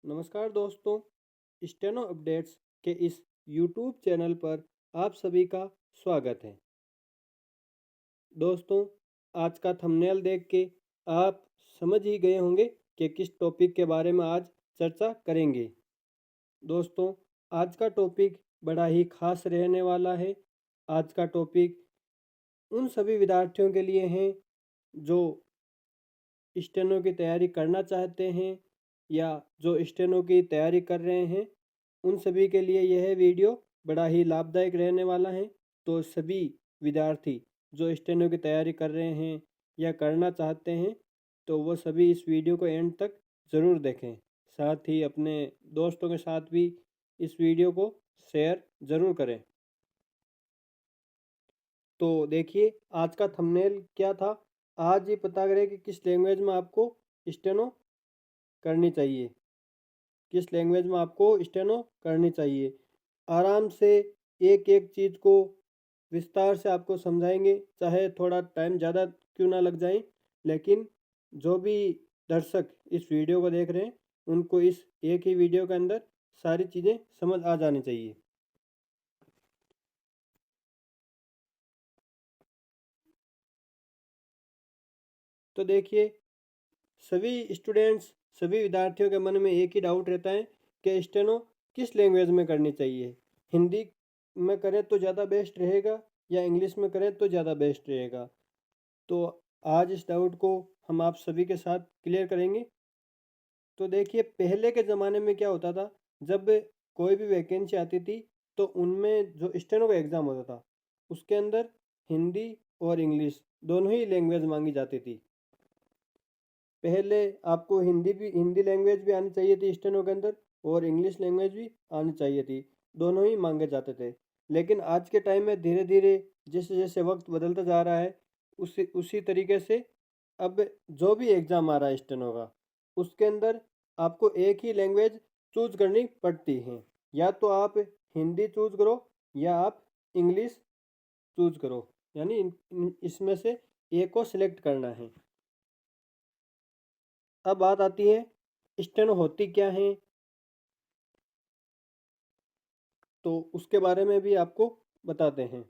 नमस्कार दोस्तों, steno updates के इस यूट्यूब चैनल पर आप सभी का स्वागत है। दोस्तों, आज का थंबनेल देख के आप समझ ही गए होंगे कि किस टॉपिक के बारे में आज चर्चा करेंगे। दोस्तों, आज का टॉपिक बड़ा ही खास रहने वाला है। आज का टॉपिक उन सभी विद्यार्थियों के लिए हैं जो स्टेनो की तैयारी करना चाहते हैं या जो स्टेनो की तैयारी कर रहे हैं, उन सभी के लिए यह वीडियो बड़ा ही लाभदायक रहने वाला है। तो सभी विद्यार्थी जो स्टेनो की तैयारी कर रहे हैं या करना चाहते हैं, तो वो सभी इस वीडियो को एंड तक ज़रूर देखें। साथ ही अपने दोस्तों के साथ भी इस वीडियो को शेयर ज़रूर करें। तो देखिए, आज का थंबनेल क्या था। आज ये पता करें कि किस लैंग्वेज में आपको स्टेनो करनी चाहिए, किस लैंग्वेज में आपको स्टेनो करनी चाहिए। आराम से एक एक चीज़ को विस्तार से आपको समझाएंगे, चाहे थोड़ा टाइम ज़्यादा क्यों ना लग जाए, लेकिन जो भी दर्शक इस वीडियो को देख रहे हैं, उनको इस एक ही वीडियो के अंदर सारी चीज़ें समझ आ जानी चाहिए। तो देखिए, सभी स्टूडेंट्स, सभी विद्यार्थियों के मन में एक ही डाउट रहता है कि स्टेनो किस लैंग्वेज में करनी चाहिए। हिंदी में करें तो ज़्यादा बेस्ट रहेगा या इंग्लिश में करें तो ज़्यादा बेस्ट रहेगा। तो आज इस डाउट को हम आप सभी के साथ क्लियर करेंगे। तो देखिए, पहले के ज़माने में क्या होता था, जब कोई भी वैकेंसी आती थी तो उनमें जो स्टेनो का एग्ज़ाम होता था, उसके अंदर हिंदी और इंग्लिश दोनों ही लैंग्वेज मांगी जाती थी। पहले आपको हिंदी लैंग्वेज भी आनी चाहिए थी स्टेनो के अंदर, और इंग्लिश लैंग्वेज भी आनी चाहिए थी। दोनों ही मांगे जाते थे। लेकिन आज के टाइम में धीरे धीरे जैसे जैसे वक्त बदलता जा रहा है, उसी उसी तरीके से अब जो भी एग्ज़ाम आ रहा है स्टेनो का, उसके अंदर आपको एक ही लैंग्वेज चूज करनी पड़ती है। या तो आप हिंदी चूज करो या आप इंग्लिश चूज करो, यानी इसमें से एक को सिलेक्ट करना है। अब बात आती है स्टेनो होती क्या है, तो उसके बारे में भी आपको बताते हैं।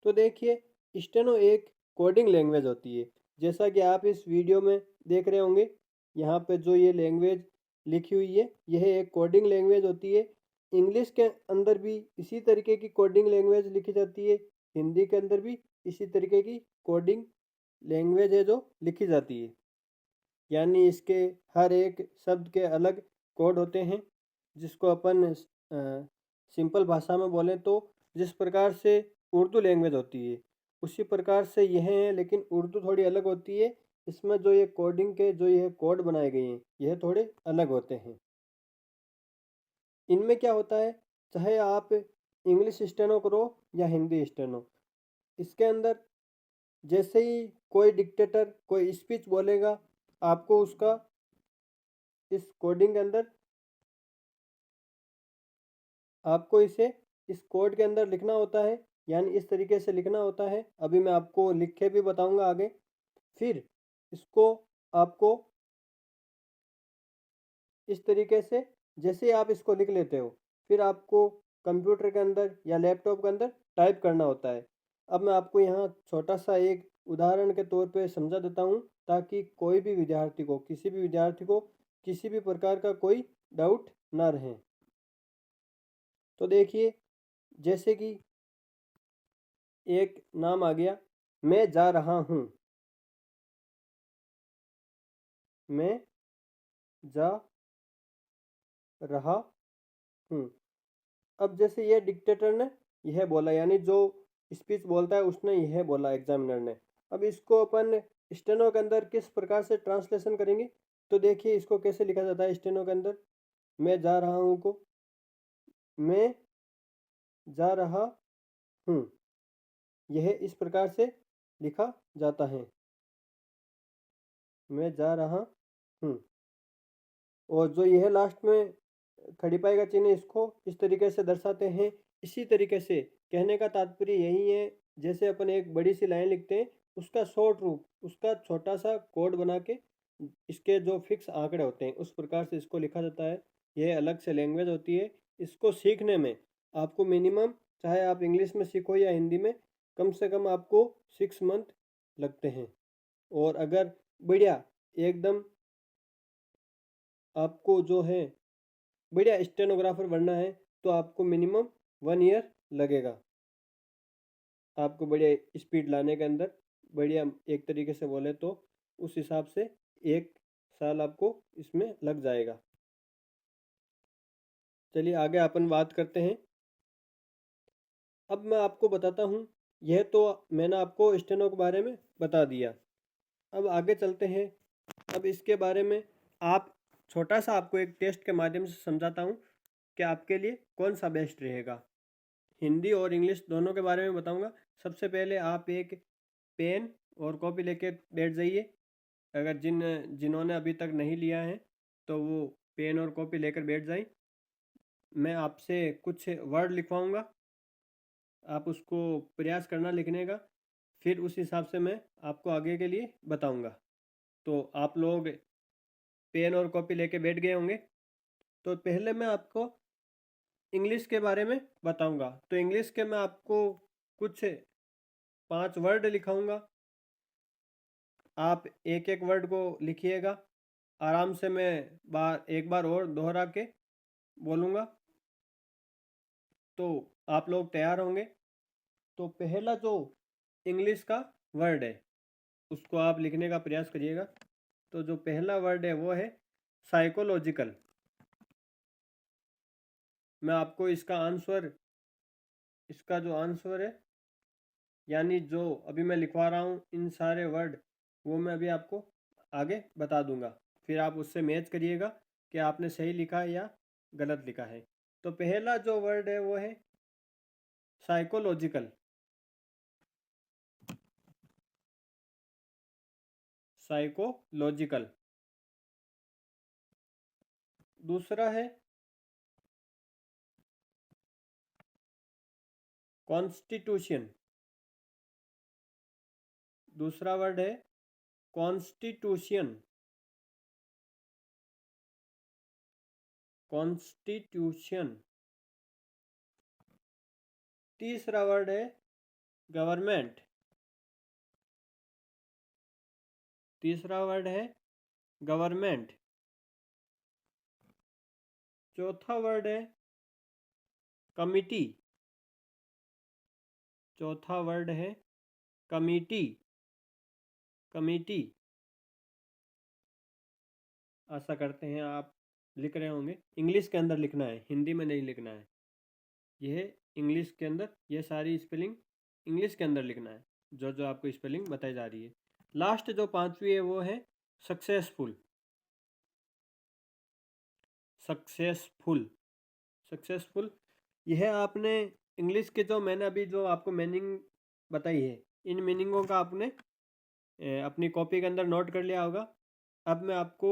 तो देखिए, स्टेनो एक कोडिंग लैंग्वेज होती है। जैसा कि आप इस वीडियो में देख रहे होंगे, यहाँ पे जो ये लैंग्वेज लिखी हुई है, यह एक कोडिंग लैंग्वेज होती है। इंग्लिश के अंदर भी इसी तरीके की कोडिंग लैंग्वेज लिखी जाती है। हिंदी के अंदर भी इसी तरीके की कोडिंग लैंग्वेज है जो लिखी जाती है। यानी इसके हर एक शब्द के अलग कोड होते हैं, जिसको अपन सिंपल भाषा में बोलें तो जिस प्रकार से उर्दू लैंग्वेज होती है, उसी प्रकार से यह है, लेकिन उर्दू थोड़ी अलग होती है। इसमें जो ये कोडिंग के जो यह कोड बनाए गए हैं, यह थोड़े अलग होते हैं। इनमें क्या होता है, चाहे आप इंग्लिश स्टेनो करो या हिंदी स्टेनो, इसके अंदर जैसे ही कोई डिक्टेटर कोई स्पीच बोलेगा, आपको उसका इस कोडिंग के अंदर आपको इसे इस कोड के अंदर लिखना होता है। यानी इस तरीके से लिखना होता है, अभी मैं आपको लिख के भी बताऊंगा आगे। फिर इसको आपको इस तरीके से जैसे ही आप इसको लिख लेते हो, फिर आपको कंप्यूटर के अंदर या लैपटॉप के अंदर टाइप करना होता है। अब मैं आपको यहाँ छोटा सा एक उदाहरण के तौर पे समझा देता हूँ, ताकि कोई भी विद्यार्थी को, किसी भी विद्यार्थी को किसी भी प्रकार का कोई डाउट ना रहे। तो देखिए, जैसे कि एक नाम आ गया, मैं जा रहा हूँ, मैं जा रहा हूँ। अब जैसे ये डिक्टेटर ने यह बोला, यानी जो स्पीच बोलता है उसने यह बोला एग्जामिनर ने। अब इसको अपन स्टेनो के अंदर किस प्रकार से ट्रांसलेशन करेंगे, तो देखिए इसको कैसे लिखा जाता है स्टेनो के अंदर। मैं जा रहा हूँ को मैं जा रहा हूँ, यह इस प्रकार से लिखा जाता है, मैं जा रहा हूँ। और जो यह लास्ट में खड़ी पाई का चिन्ह, इसको इस तरीके से दर्शाते हैं। इसी तरीके से कहने का तात्पर्य यही है, जैसे अपन एक बड़ी सी लाइन लिखते हैं, उसका शॉर्ट रूप, उसका छोटा सा कोड बना के इसके जो फिक्स आंकड़े होते हैं, उस प्रकार से इसको लिखा जाता है। ये अलग से लैंग्वेज होती है। इसको सीखने में आपको मिनिमम, चाहे आप इंग्लिश में सीखो या हिंदी में, कम से कम आपको 6 मंथ लगते हैं। और अगर बढ़िया एकदम आपको जो है बढ़िया स्टेनोग्राफर बनना है तो आपको मिनिमम 1 ईयर लगेगा। आपको बढ़िया स्पीड लाने के अंदर, बढ़िया एक तरीके से बोले तो उस हिसाब से 1 साल आपको इसमें लग जाएगा। चलिए आगे अपन बात करते हैं। अब मैं आपको बताता हूँ, यह तो मैंने आपको स्टेनो के बारे में बता दिया। अब आगे चलते हैं। अब इसके बारे में आप छोटा सा आपको एक टेस्ट के माध्यम से समझाता हूँ कि आपके लिए कौन सा बेस्ट रहेगा। हिंदी और इंग्लिश दोनों के बारे में बताऊंगा। सबसे पहले आप एक पेन और कॉपी लेके बैठ जाइए। अगर जिन्होंने अभी तक नहीं लिया है तो वो पेन और कॉपी लेकर बैठ जाएं। मैं आपसे कुछ वर्ड लिखवाऊंगा, आप उसको प्रयास करना लिखने का। फिर उस हिसाब से मैं आपको आगे के लिए बताऊंगा। तो आप लोग पेन और कॉपी लेके बैठ गए होंगे। तो पहले मैं आपको इंग्लिश के बारे में बताऊंगा। तो इंग्लिश के मैं आपको कुछ 5 वर्ड लिखाऊंगा। आप एक एक वर्ड को लिखिएगा आराम से। मैं एक बार और दोहरा के बोलूँगा तो आप लोग तैयार होंगे। तो पहला जो इंग्लिश का वर्ड है उसको आप लिखने का प्रयास करिएगा। तो जो पहला वर्ड है वो है साइकोलॉजिकल। मैं आपको इसका जो आंसर है, यानी जो अभी मैं लिखवा रहा हूँ इन सारे वर्ड, वो मैं अभी आपको आगे बता दूंगा। फिर आप उससे मैच करिएगा कि आपने सही लिखा है या गलत लिखा है। तो पहला जो वर्ड है वो है साइकोलॉजिकल। साइकोलॉजिकल। दूसरा है कॉन्स्टिट्यूशन। दूसरा वर्ड है कॉन्स्टिट्यूशन। कॉन्स्टिट्यूशन। तीसरा वर्ड है गवर्नमेंट। तीसरा वर्ड है गवर्नमेंट। चौथा वर्ड है कमिटी। चौथा वर्ड है कमिटी। कमिटी। आशा करते हैं आप लिख रहे होंगे। इंग्लिश के अंदर लिखना है, हिंदी में नहीं लिखना है। यह इंग्लिश के अंदर, ये सारी स्पेलिंग इंग्लिश के अंदर लिखना है जो जो आपको स्पेलिंग बताई जा रही है। लास्ट जो पांचवी है वो है सक्सेसफुल। सक्सेसफुल। सक्सेसफुल। यह आपने इंग्लिश के जो मैंने अभी जो आपको मीनिंग बताई है, इन मीनिंगों का आपने अपनी कॉपी के अंदर नोट कर लिया होगा। अब मैं आपको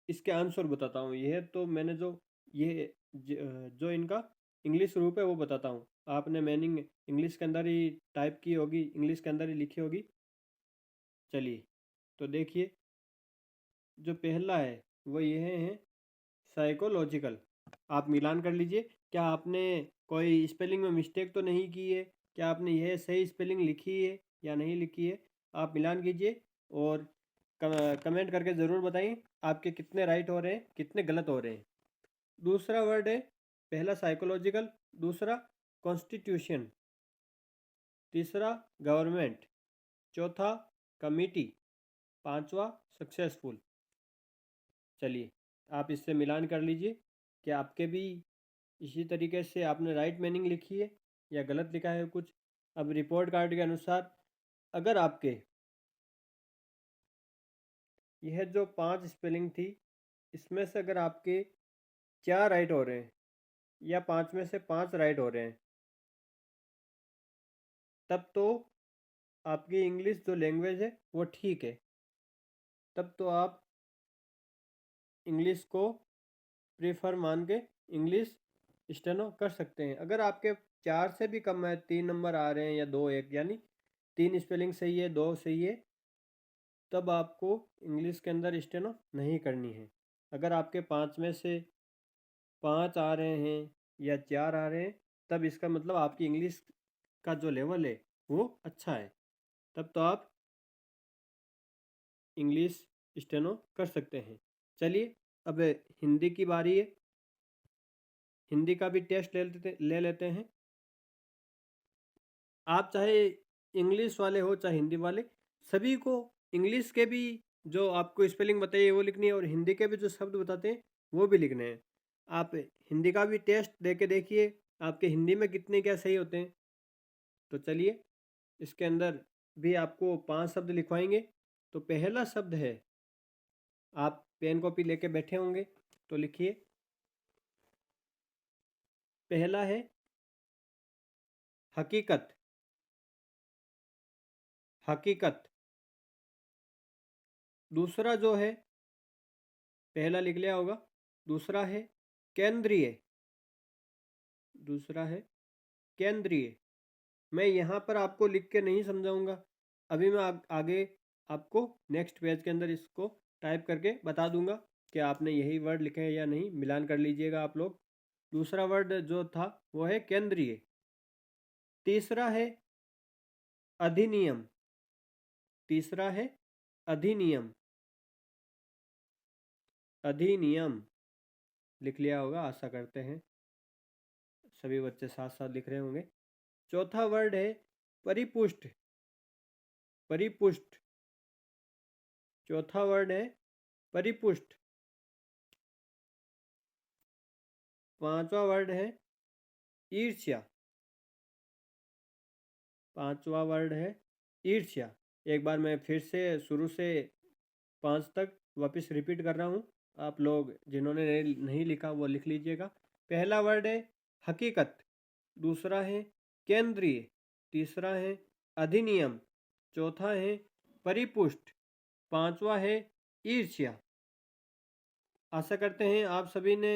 इसके आंसर बताता हूँ। यह तो मैंने जो इनका इंग्लिश रूप है वो बताता हूँ। आपने मीनिंग इंग्लिश के अंदर ही टाइप की होगी, इंग्लिश के अंदर ही लिखी होगी। चलिए तो देखिए, जो पहला है वो यह है साइकोलॉजिकल। आप मिलान कर लीजिए, क्या आपने कोई स्पेलिंग में मिस्टेक तो नहीं की है, क्या आपने यह सही स्पेलिंग लिखी है या नहीं लिखी है। आप मिलान कीजिए और कमेंट करके ज़रूर बताइए आपके कितने राइट हो रहे हैं, कितने गलत हो रहे हैं। दूसरा वर्ड है, पहला साइकोलॉजिकल, दूसरा कॉन्स्टिट्यूशन, तीसरा गवर्नमेंट, चौथा कमिटी, पांचवा सक्सेसफुल। चलिए आप इससे मिलान कर लीजिए कि आपके भी इसी तरीके से आपने राइट मीनिंग लिखी है या गलत लिखा है कुछ। अब रिपोर्ट कार्ड के अनुसार अगर आपके यह जो 5 स्पेलिंग थी इसमें से अगर आपके 4 राइट हो रहे हैं या 5 में से 5 राइट हो रहे हैं, तब तो आपकी इंग्लिश जो लैंग्वेज है वो ठीक है। तब तो आप इंग्लिश को प्रेफर मान के इंग्लिश स्टेनो कर सकते हैं। अगर आपके 4 से भी कम है, 3 नंबर आ रहे हैं या 2 1, यानी 3 स्पेलिंग सही है 2 सही है, तब आपको इंग्लिश के अंदर स्टेनो नहीं करनी है। अगर आपके 5 में से 5 आ रहे हैं या 4 आ रहे हैं, तब इसका मतलब आपकी इंग्लिश का जो लेवल है वो अच्छा है, तब तो आप इंग्लिश स्टेनो कर सकते हैं। चलिए अब हिंदी की बारी है। हिंदी का भी टेस्ट ले लेते हैं। आप चाहे इंग्लिश वाले हो चाहे हिंदी वाले, सभी को इंग्लिश के भी जो आपको स्पेलिंग बताइए वो लिखनी है और हिंदी के भी जो शब्द बताते हैं वो भी लिखने हैं। आप हिंदी का भी टेस्ट दे के देखिए आपके हिंदी में कितने क्या सही होते हैं। तो चलिए इसके अंदर भी आपको 5 शब्द लिखवाएंगे। तो पहला शब्द है, आप पेन कॉपी लेके बैठे होंगे तो लिखिए। पहला है हकीकत। हकीकत। दूसरा जो है, पहला लिख लिया होगा, दूसरा है केंद्रीय। दूसरा है केंद्रीय। मैं यहाँ पर आपको लिख के नहीं समझाऊंगा, अभी मैं आगे आपको नेक्स्ट पेज के अंदर इसको टाइप करके बता दूंगा कि आपने यही वर्ड लिखे हैं या नहीं, मिलान कर लीजिएगा आप लोग। दूसरा वर्ड जो था वो है केंद्रीय। तीसरा है अधिनियम। तीसरा है अधिनियम। अधिनियम लिख लिया होगा, आशा करते हैं सभी बच्चे साथ साथ लिख रहे होंगे। चौथा वर्ड है परिपुष्ट। परिपुष्ट। चौथा वर्ड है परिपुष्ट। पांचवा वर्ड है ईर्ष्या। पांचवा वर्ड है ईर्ष्या। एक बार मैं फिर से शुरू से 5 तक वापस रिपीट कर रहा हूँ, आप लोग जिन्होंने नहीं लिखा वो लिख लीजिएगा। पहला वर्ड है हकीकत। दूसरा है केंद्रीय। तीसरा है अधिनियम। चौथा है परिपुष्ट। पांचवा है ईर्ष्या। आशा करते हैं आप सभी ने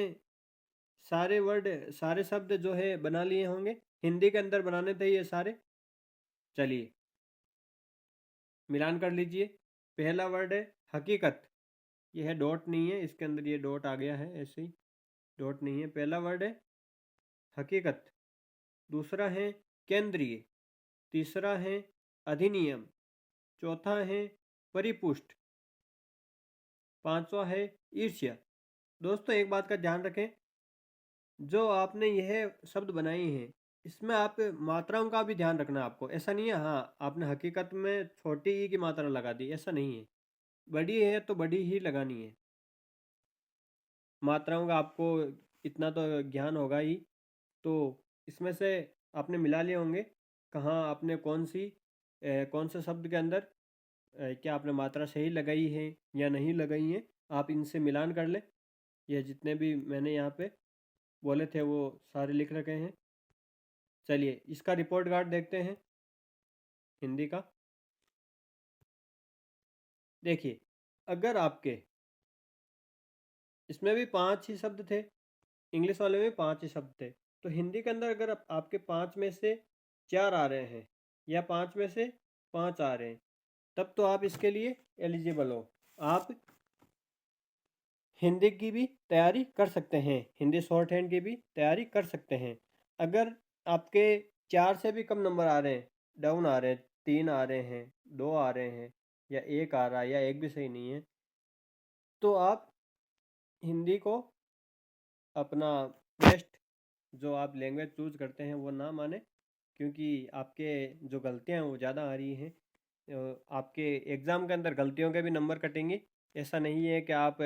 सारे वर्ड, सारे शब्द जो है बना लिए होंगे। हिंदी के अंदर बनाने थे ये सारे। चलिए मिलान कर लीजिए। पहला वर्ड है हकीकत, ये है डॉट नहीं है, इसके अंदर ये डॉट आ गया है, ऐसे ही डॉट नहीं है। पहला वर्ड है हकीकत। दूसरा है केंद्रीय। तीसरा है अधिनियम। चौथा है परिपुष्ट। पांचवा है ईर्ष्या। दोस्तों एक बात का ध्यान रखें, जो आपने यह शब्द बनाए हैं इसमें आप मात्राओं का भी ध्यान रखना आपको। ऐसा नहीं है हाँ आपने हकीकत में छोटी ई की मात्रा लगा दी, ऐसा नहीं है। बड़ी है तो बड़ी ही लगानी है। मात्राओं का आपको इतना तो ज्ञान होगा ही। तो इसमें से आपने मिला लिए होंगे कहाँ आपने कौन से शब्द के अंदर क्या आपने मात्रा सही लगाई है या नहीं लगाई है, आप इनसे मिलान कर ले। ये जितने भी मैंने यहाँ पे बोले थे वो सारे लिख रखे हैं। चलिए इसका रिपोर्ट कार्ड देखते हैं हिंदी का। देखिए अगर आपके इसमें भी 5 ही शब्द थे, इंग्लिश वाले में 5 ही शब्द थे, तो हिंदी के अंदर अगर आपके 5 में से 4 आ रहे हैं या 5 में से 5 आ रहे हैं, तब तो आप इसके लिए एलिजिबल हो। आप हिंदी की भी तैयारी कर सकते हैं, हिंदी शॉर्ट हैंड की भी तैयारी कर सकते हैं। अगर आपके 4 से भी कम नंबर आ रहे हैं, डाउन आ रहे हैं, 3 आ रहे हैं, 2 आ रहे हैं या 1 आ रहा है या 1 भी सही नहीं है, तो आप हिंदी को अपना बेस्ट जो आप लैंग्वेज चूज करते हैं वो ना माने, क्योंकि आपके जो गलतियां हैं वो ज़्यादा आ रही हैं। आपके एग्ज़ाम के अंदर गलतियों के भी नंबर कटेंगे। ऐसा नहीं है कि आप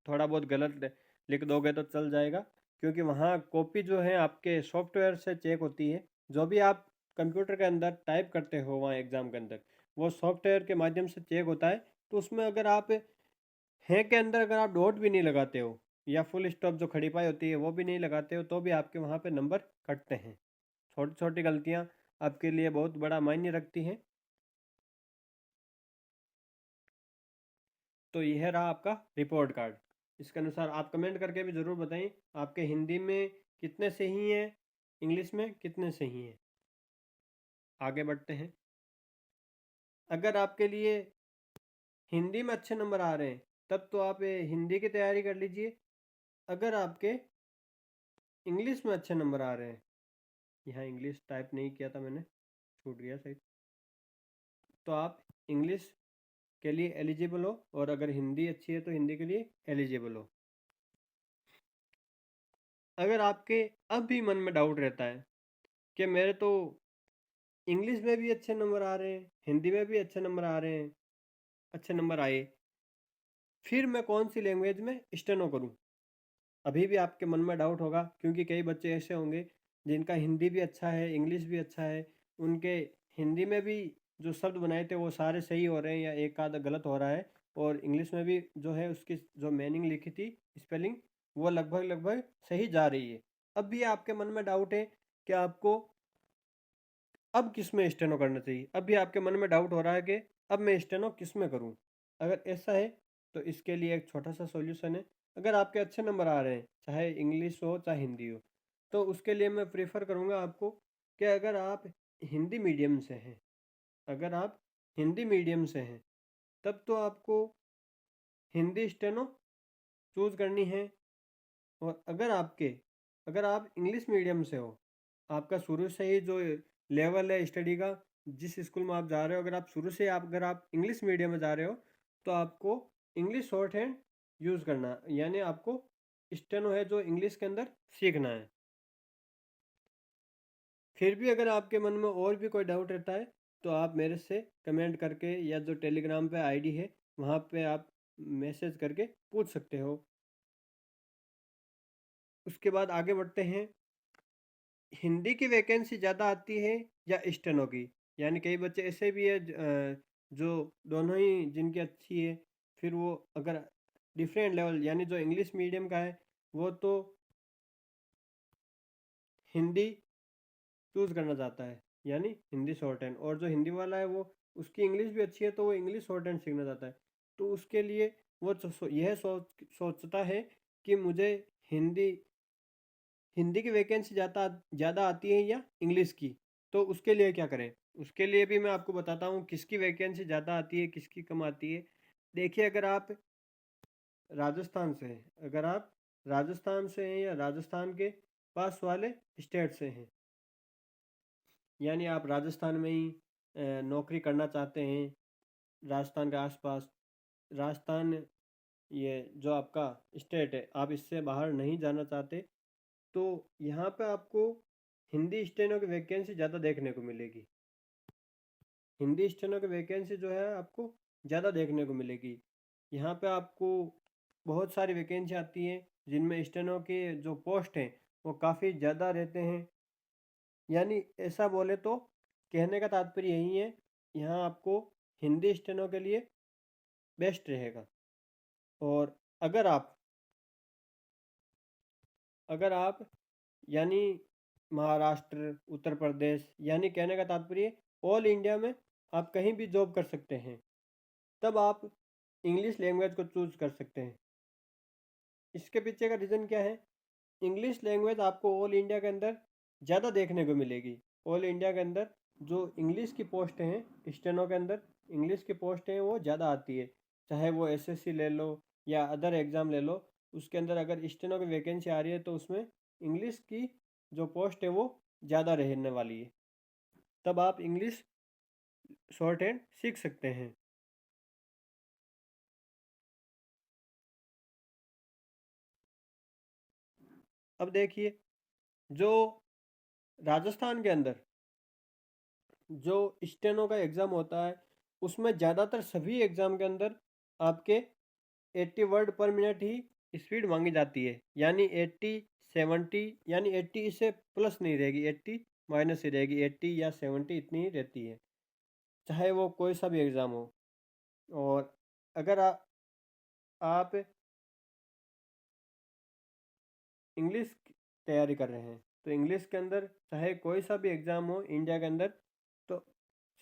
थोड़ा बहुत गलत लिख दोगे तो चल जाएगा, क्योंकि वहाँ कॉपी जो है आपके सॉफ्टवेयर से चेक होती है। जो भी आप कंप्यूटर के अंदर टाइप करते हो वहाँ एग्ज़ाम के अंदर, वो सॉफ्टवेयर के माध्यम से चेक होता है। तो उसमें अगर आप है के अंदर अगर आप डॉट भी नहीं लगाते हो या फुल स्टॉप जो खड़ी पाई होती है वो भी नहीं लगाते हो, तो भी आपके वहाँ पे नंबर कटते हैं। छोटी छोटी गलतियाँ आपके लिए बहुत बड़ा मायने रखती हैं। तो यह रहा आपका रिपोर्ट कार्ड। इसके अनुसार आप कमेंट करके भी ज़रूर बताएं आपके हिंदी में कितने सही हैं, इंग्लिश में कितने सही हैं। आगे बढ़ते हैं। अगर आपके लिए हिंदी में अच्छे नंबर आ रहे हैं तब तो आप हिंदी की तैयारी कर लीजिए। अगर आपके इंग्लिश में अच्छे नंबर आ रहे हैं, यहाँ इंग्लिश टाइप नहीं किया था मैंने, छूट गया सही, तो आप इंग्लिश के लिए एलिजिबल हो, और अगर हिंदी अच्छी है तो हिंदी के लिए एलिजिबल हो। अगर आपके अब भी मन में डाउट रहता है कि मेरे तो इंग्लिश में भी अच्छे नंबर आ रहे हैं, हिंदी में भी अच्छे नंबर आ रहे हैं, अच्छे नंबर आए, फिर मैं कौन सी लैंग्वेज में स्टेनो करूं? अभी भी आपके मन में डाउट होगा, क्योंकि कई बच्चे ऐसे होंगे जिनका हिंदी भी अच्छा है, इंग्लिश भी अच्छा है, उनके हिंदी में भी जो शब्द बनाए थे वो सारे सही हो रहे हैं या एक आधा गलत हो रहा है, और इंग्लिश में भी जो है उसकी जो मीनिंग लिखी थी, स्पेलिंग, वो लगभग लगभग सही जा रही है। अब भी आपके मन में डाउट है कि आपको अब किस में स्टेनो करना चाहिए, अब भी आपके मन में डाउट हो रहा है कि अब मैं स्टेनो किस में करूं? अगर ऐसा है तो इसके लिए एक छोटा सा सॉल्यूशन है। अगर आपके अच्छे नंबर आ रहे हैं, चाहे इंग्लिश हो चाहे हिंदी हो, तो उसके लिए मैं प्रेफर करूंगा आपको कि अगर आप हिंदी मीडियम से हैं, अगर आप हिंदी मीडियम से हैं, तब तो आपको हिंदी स्टेनो चूज़ करनी है। और अगर आप इंग्लिश मीडियम से हो, आपका शुरू से ही जो लेवल है स्टडी का, जिस स्कूल में आप जा रहे हो, अगर आप शुरू से अगर आप इंग्लिश मीडियम में जा रहे हो, तो आपको इंग्लिश शॉर्ट हैंड यूज़ करना है, यानी आपको स्टेनो है जो इंग्लिश के अंदर सीखना है। फिर भी अगर आपके मन में और भी कोई डाउट रहता है, तो आप मेरे से कमेंट करके या जो टेलीग्राम पे आईडी है वहाँ पे आप मैसेज करके पूछ सकते हो। उसके बाद आगे बढ़ते हैं, हिंदी की वैकेंसी ज़्यादा आती है या स्टेनो की? यानी कई बच्चे ऐसे भी है जो दोनों ही जिनकी अच्छी है, फिर वो अगर डिफरेंट लेवल, यानी जो इंग्लिश मीडियम का है वो तो हिंदी चूज़ करना चाहता है, यानी हिंदी शॉर्ट हैंड, और जो हिंदी वाला है वो उसकी इंग्लिश भी अच्छी है तो वो इंग्लिश शॉर्ट हैंड सीखना चाहता है। तो उसके लिए वो यह सोचता है कि मुझे हिंदी हिंदी की वैकेंसी ज़्यादा ज़्यादा आती है या इंग्लिश की, तो उसके लिए क्या करें? उसके लिए भी मैं आपको बताता हूँ किसकी वैकेंसी ज़्यादा आती है, किसकी कम आती है। देखिए, अगर आप राजस्थान से हैं, अगर आप राजस्थान से हैं या राजस्थान के पास वाले स्टेट से हैं, यानी आप राजस्थान में ही नौकरी करना चाहते हैं, राजस्थान के आसपास, राजस्थान ये जो आपका स्टेट है, आप इससे बाहर नहीं जाना चाहते, तो यहाँ पे आपको हिंदी स्टेनो की वैकेंसी ज़्यादा देखने को मिलेगी। हिंदी स्टेनो की वैकेंसी जो है आपको ज़्यादा देखने को मिलेगी। यहाँ पे आपको बहुत सारी वैकेंसी आती हैं जिनमें स्टेनो के जो पोस्ट हैं वो काफ़ी ज़्यादा रहते हैं। यानी ऐसा बोले तो कहने का तात्पर्य यही है, यहाँ आपको हिंदी स्टेनो के लिए बेस्ट रहेगा। और अगर आप अगर आप यानी महाराष्ट्र, उत्तर प्रदेश, यानी कहने का तात्पर्य ऑल इंडिया में आप कहीं भी जॉब कर सकते हैं, तब आप इंग्लिश लैंग्वेज को चूज़ कर सकते हैं। इसके पीछे का रीज़न क्या है? इंग्लिश लैंग्वेज आपको ऑल इंडिया के अंदर ज़्यादा देखने को मिलेगी। ऑल इंडिया के अंदर जो इंग्लिश की पोस्ट हैं, स्टेनो के अंदर इंग्लिश की पोस्ट हैं वो ज़्यादा आती है। चाहे वो एसएससी ले लो या अदर एग्ज़ाम ले लो, उसके अंदर अगर स्टेनो की वैकेंसी आ रही है तो उसमें इंग्लिश की जो पोस्ट है वो ज़्यादा रहने वाली है। तब आप इंग्लिश शॉर्ट हैंड सीख सकते हैं। अब देखिए, जो राजस्थान के अंदर जो स्टेनो का एग्ज़ाम होता है, उसमें ज़्यादातर सभी एग्ज़ाम के अंदर आपके 80 वर्ड पर मिनट ही स्पीड मांगी जाती है। यानी 80, 70, यानी 80 इससे प्लस नहीं रहेगी, 80 माइनस ही रहेगी, 80 या 70 इतनी ही रहती है, चाहे वो कोई सा भी एग्ज़ाम हो। और अगर आप इंग्लिश की तैयारी कर रहे हैं, तो इंग्लिश के अंदर चाहे कोई सा भी एग्ज़ाम हो इंडिया के अंदर, तो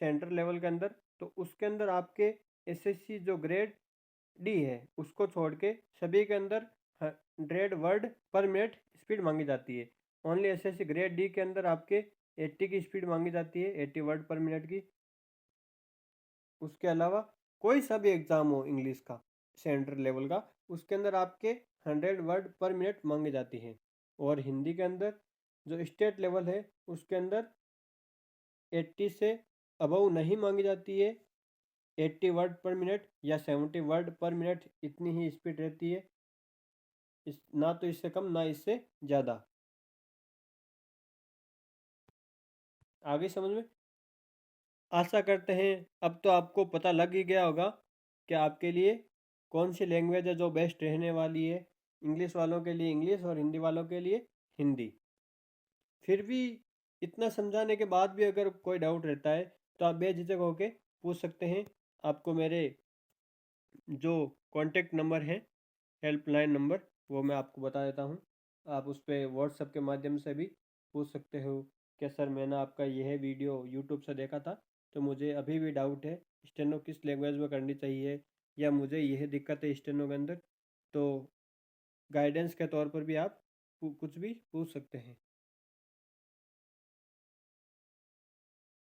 सेंट्रल लेवल के अंदर, तो उसके अंदर आपके एसएससी जो ग्रेड डी है उसको छोड़ के सभी के अंदर 100 वर्ड पर मिनट स्पीड मांगी जाती है। ओनली एसएससी ग्रेड डी के अंदर आपके 80 की स्पीड मांगी जाती है, 80 वर्ड पर मिनट की। उसके अलावा कोई सा भी एग्ज़ाम हो इंग्लिश का सेंट्रल लेवल का, उसके अंदर आपके 100 वर्ड पर मिनट मांगी जाती है। और हिंदी के अंदर जो स्टेट लेवल है उसके अंदर 80 से अबव नहीं मांगी जाती है। 80 वर्ड पर मिनट या 70 वर्ड पर मिनट इतनी ही स्पीड रहती है, ना तो इससे कम ना इससे ज़्यादा। आगे समझ में? आशा करते हैं अब तो आपको पता लग ही गया होगा कि आपके लिए कौन सी लैंग्वेज है जो बेस्ट रहने वाली है। इंग्लिश वालों के लिए इंग्लिश और हिंदी वालों के लिए हिंदी। फिर भी इतना समझाने के बाद भी अगर कोई डाउट रहता है तो आप बेझिझक होके पूछ सकते हैं। आपको मेरे जो कॉन्टेक्ट नंबर है, हेल्पलाइन नंबर, वो मैं आपको बता देता हूँ। आप उस पर व्हाट्सएप के माध्यम से भी पूछ सकते हो कि सर मैंने आपका यह वीडियो यूट्यूब से देखा था, तो मुझे अभी भी डाउट है स्टेनो किस लैंग्वेज में करनी चाहिए, या मुझे यह दिक्कत है स्टेनो के अंदर। तो गाइडेंस के तौर पर भी आप कुछ भी पूछ सकते हैं।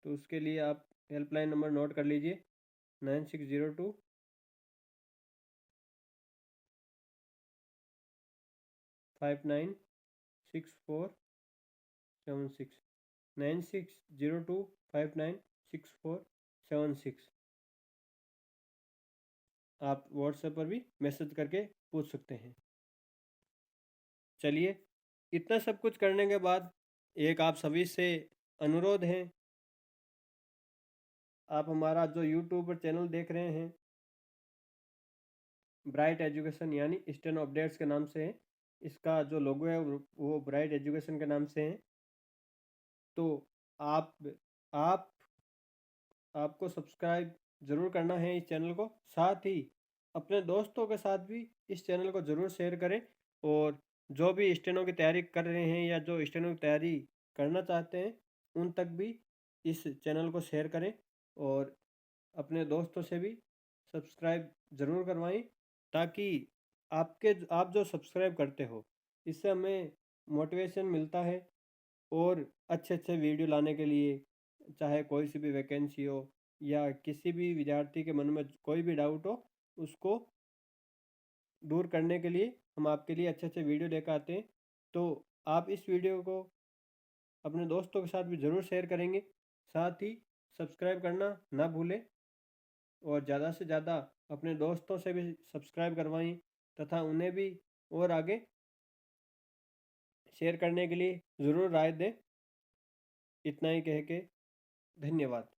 तो उसके लिए आप हेल्पलाइन नंबर नोट कर लीजिए, 9602 596476, 9602596476। आप व्हाट्सएप पर भी मैसेज करके पूछ सकते हैं। चलिए, इतना सब कुछ करने के बाद एक आप सभी से अनुरोध है। आप हमारा जो यूट्यूब पर चैनल देख रहे हैं, ब्राइट एजुकेशन यानी स्टेनो अपडेट्स के नाम से है, इसका जो लोगो है वो ब्राइट एजुकेशन के नाम से है। तो आप आप आपको सब्सक्राइब ज़रूर करना है इस चैनल को, साथ ही अपने दोस्तों के साथ भी इस चैनल को ज़रूर शेयर करें। और जो भी स्टेनो की तैयारी कर रहे हैं या जो स्टेनो की तैयारी करना चाहते हैं उन तक भी इस चैनल को शेयर करें, और अपने दोस्तों से भी सब्सक्राइब ज़रूर करवाएं, ताकि आप जो सब्सक्राइब करते हो इससे हमें मोटिवेशन मिलता है और अच्छे अच्छे वीडियो लाने के लिए। चाहे कोई सी भी वैकेंसी हो या किसी भी विद्यार्थी के मन में कोई भी डाउट हो, उसको दूर करने के लिए हम आपके लिए अच्छे अच्छे वीडियो लेकर आते हैं। तो आप इस वीडियो को अपने दोस्तों के साथ भी ज़रूर शेयर करेंगे, साथ ही सब्सक्राइब करना ना भूलें, और ज़्यादा से ज़्यादा अपने दोस्तों से भी सब्सक्राइब करवाएं तथा उन्हें भी और आगे शेयर करने के लिए ज़रूर राय दें। इतना ही कह के धन्यवाद।